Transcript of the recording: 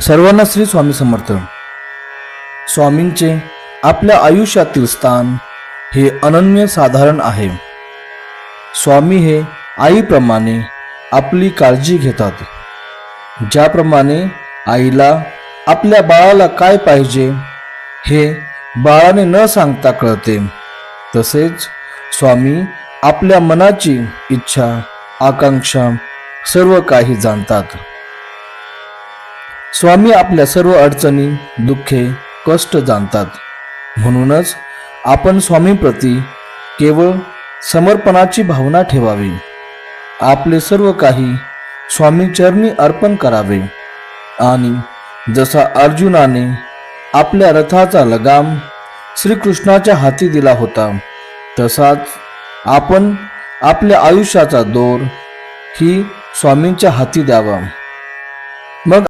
सर्वांना श्री स्वामी समर्थ. स्वामींचे आपल्या आयुष्यातील स्थान हे अनन्य साधारण आहे. स्वामी हे आईप्रमाणे आपली काळजी घेतात. ज्याप्रमाणे आईला आपल्या बाळाला काय पाहिजे हे बाळाने न सांगता कळते, तसेच स्वामी आपल्या मनाची इच्छा, आकांक्षा सर्व काही जाणतात. स्वामी आपल्या सर्व अडचणी, दुःखे, कष्ट जाणतात. म्हणूनच आपण स्वामींप्रती केवळ समर्पणाची भावना ठेवावी. आपले सर्व काही स्वामीचरणी अर्पण करावे आणि जसा अर्जुनाने आपल्या रथाचा लगाम श्रीकृष्णाच्या हाती दिला होता, तसाच आपण आपल्या आयुष्याचा दोर ही स्वामींच्या हाती द्यावा.